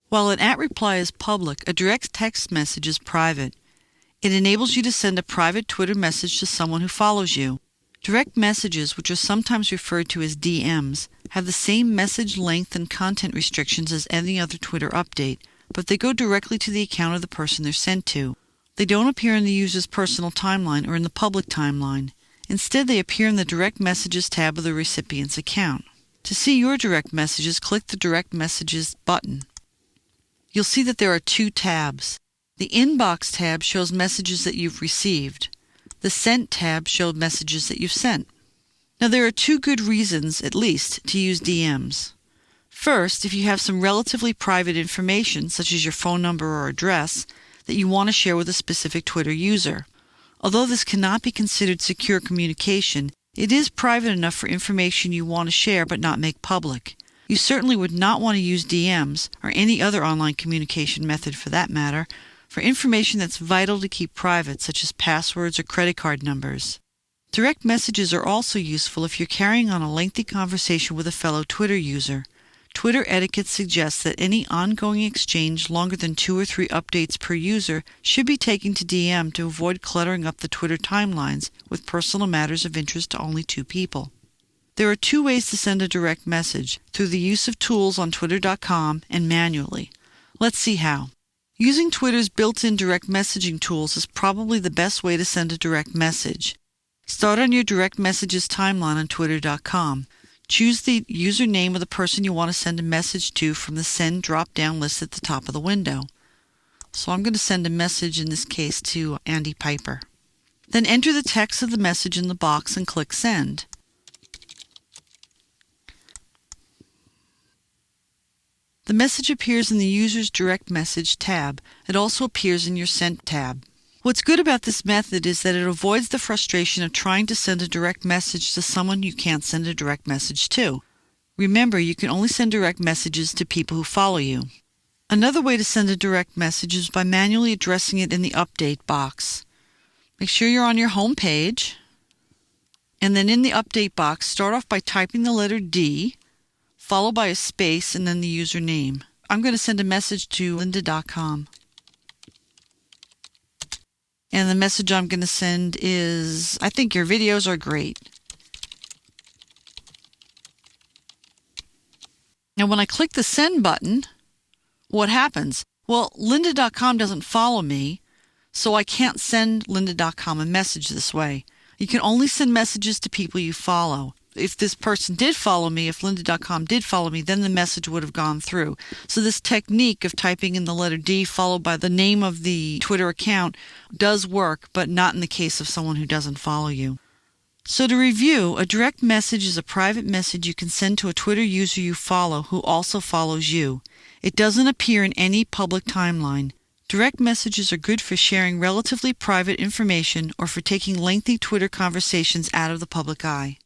While an @reply is public, a direct text message is private. It enables you to send a private Twitter message to someone who follows you. Direct messages, which are sometimes referred to as DMs, have the same message length and content restrictions as any other Twitter update, but they go directly to the account of the person they're sent to. They don't appear in the user's personal timeline or in the public timeline. Instead, they appear in the Direct Messages tab of the recipient's account. To see your direct messages, click the Direct Messages button. You'll see that there are two tabs. The Inbox tab shows messages that you've received. The Sent tab shows messages that you've sent. Now, there are two good reasons, at least, to use DMs. First, if you have some relatively private information, such as your phone number or address, that you want to share with a specific Twitter user. Although this cannot be considered secure communication, it is private enough for information you want to share but not make public. You certainly would not want to use DMs, or any other online communication method for that matter, for information that's vital to keep private, such as passwords or credit card numbers. Direct messages are also useful if you're carrying on a lengthy conversation with a fellow Twitter user. Twitter etiquette suggests that any ongoing exchange longer than 2 or 3 updates per user should be taken to DM to avoid cluttering up the Twitter timelines with personal matters of interest to only 2 people. There are 2 ways to send a direct message, through the use of tools on Twitter.com and manually. Let's see how. Using Twitter's built-in direct messaging tools is probably the best way to send a direct message. Start on your direct messages timeline on Twitter.com. Choose the username of the person you want to send a message to from the Send drop-down list at the top of the window. So I'm going to send a message, in this case, to Andy Piper. Then enter the text of the message in the box and click Send. The message appears in the User's Direct Message tab. It also appears in your Sent tab. What's good about this method is that it avoids the frustration of trying to send a direct message to someone you can't send a direct message to. Remember, you can only send direct messages to people who follow you. Another way to send a direct message is by manually addressing it in the Update box. Make sure you're on your home page, and then in the Update box, start off by typing the letter D, followed by a space and then the username. I'm going to send a message to lynda.com. And the message I'm going to send is, I think your videos are great. Now when I click the Send button, what happens? Well, lynda.com doesn't follow me, so I can't send lynda.com a message this way. You can only send messages to people you follow. If this person did follow me, if lynda.com did follow me, then the message would have gone through. So this technique of typing in the letter D followed by the name of the Twitter account does work, but not in the case of someone who doesn't follow you. So to review, a direct message is a private message you can send to a Twitter user you follow who also follows you. It doesn't appear in any public timeline. Direct messages are good for sharing relatively private information or for taking lengthy Twitter conversations out of the public eye.